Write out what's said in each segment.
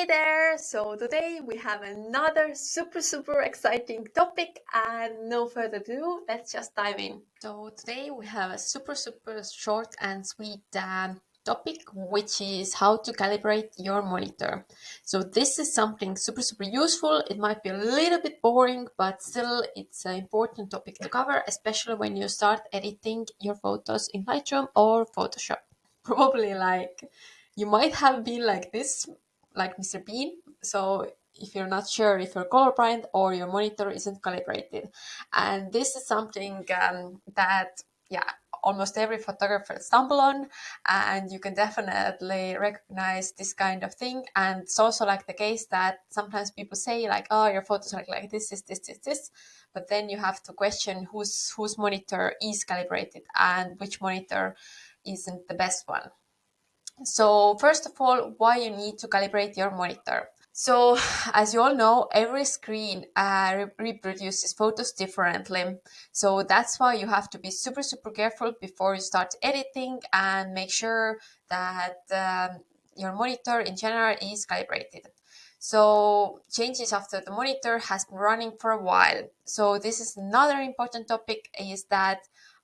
there! So today we have another super exciting topic, and no further ado, let's just dive in. So today we have a super short and sweet topic, which is how to calibrate your monitor. So this is something super useful. It might be a little bit boring, but still it's an important topic to cover, especially when you start editing your photos in Lightroom or Photoshop. Probably you might have been like this, like Mr. Bean. So if you're not sure if you're colorblind or your monitor isn't calibrated. And this is something that, almost every photographer stumble on, and you can definitely recognize this kind of thing. And it's also like the case that sometimes people say like, oh, your photos are like this, but then you have to question whose monitor is calibrated and which monitor isn't the best one. So first of all, why you need to calibrate your monitor. So as you all know, every screen reproduces photos differently. So that's why you have to be super careful before you start editing and make sure that your monitor in general is calibrated. So changes after the monitor has been running for a while. So this is another important topic, is that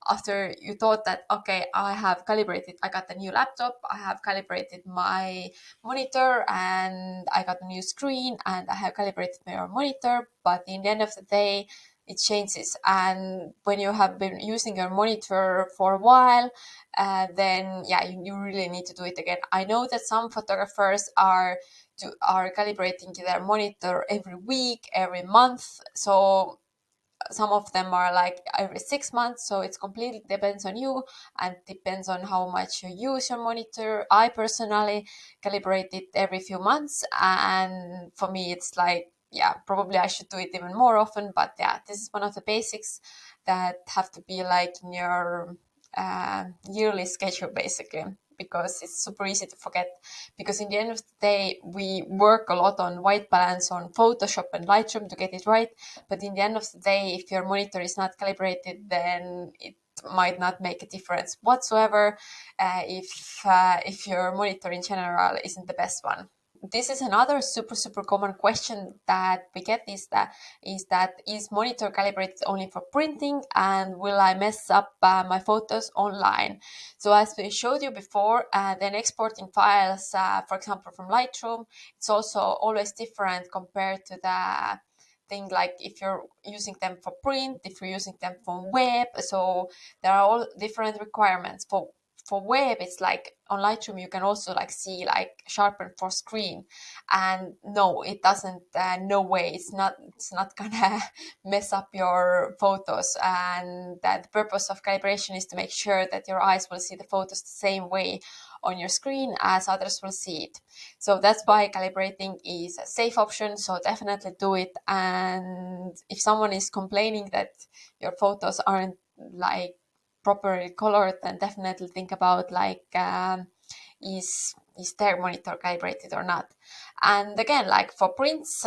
after you thought that, okay, I have calibrated, I got a new laptop, I have calibrated my monitor, and I got a new screen, and I have calibrated my monitor, but in the end of the day, it changes. And when you have been using your monitor for a while, then you really need to do it again. I know that some photographers are calibrating their monitor every week, every month. So some of them are like every 6 months. So it completely depends on you and depends on how much you use your monitor. I personally calibrate it every few months, and for me it's like, probably I should do it even more often. But this is one of the basics that have to be like in your yearly schedule, basically, because it's super easy to forget. Because in the end of the day, we work a lot on white balance on Photoshop and Lightroom to get it right. But in the end of the day, if your monitor is not calibrated, then it might not make a difference whatsoever if your monitor in general isn't the best one. This is another super common question that we get, is monitor calibrated only for printing, and will I mess up my photos online? So as we showed you before, then exporting files, for example, from Lightroom, it's also always different compared to the thing like if you're using them for print, if you're using them for web. So there are all different requirements. For web, it's like on Lightroom you can also like see like sharpen for screen, and no, it doesn't. No way, it's not gonna mess up your photos. And that the purpose of calibration is to make sure that your eyes will see the photos the same way on your screen as others will see it. So that's why calibrating is a safe option. So definitely do it. And if someone is complaining that your photos aren't like properly colored, then definitely think about like is their monitor calibrated or not. And again, like for prints,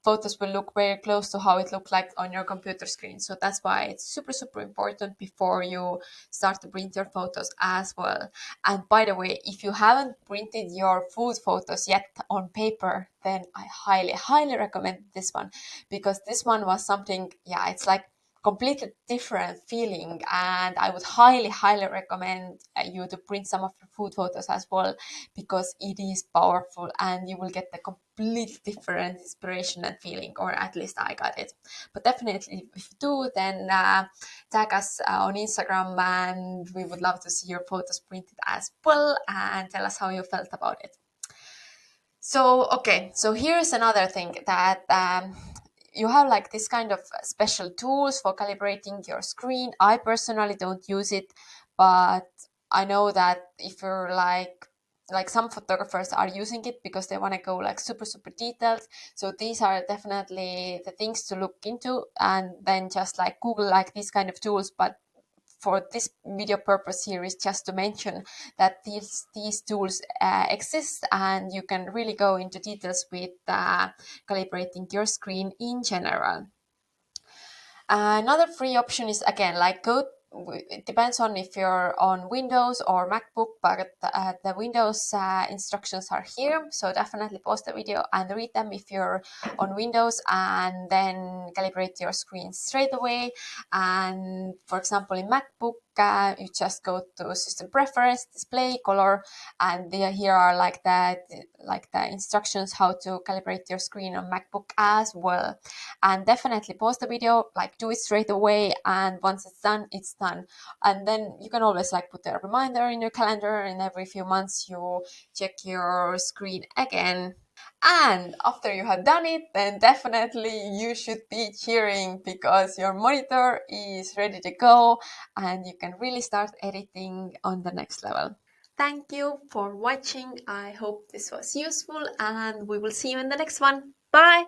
photos will look very close to how it looked like on your computer screen. So that's why it's super important before you start to print your photos as well. And by the way, if you haven't printed your food photos yet on paper, then I highly recommend this one, because this one was something, it's like completely different feeling, and I would highly recommend you to print some of your food photos as well, because it is powerful and you will get the completely different inspiration and feeling, or at least I got it. But definitely if you do, then tag us on Instagram, and we would love to see your photos printed as well, and tell us how you felt about it. So here's another thing that you have like this kind of special tools for calibrating your screen. I personally don't use it, but I know that if you're like some photographers are using it because they want to go like super detailed. So these are definitely the things to look into, and then just like Google like these kind of tools. But for this video purpose here is just to mention that these tools exist, and you can really go into details with calibrating your screen in general. Another free option is, again, like go it depends on if you're on Windows or MacBook, but the Windows instructions are here. So definitely pause the video and read them if you're on Windows, and then calibrate your screen straight away. And for example, in MacBook, you just go to System Preference, Display, Color, and here are like the instructions how to calibrate your screen on MacBook as well. And definitely pause the video, like do it straight away, and once it's done, it's done. And then you can always like put a reminder in your calendar, and every few months you check your screen again. And after you have done it, then definitely you should be cheering, because your monitor is ready to go and you can really start editing on the next level. Thank you for watching. I hope this was useful, and we will see you in the next one. Bye!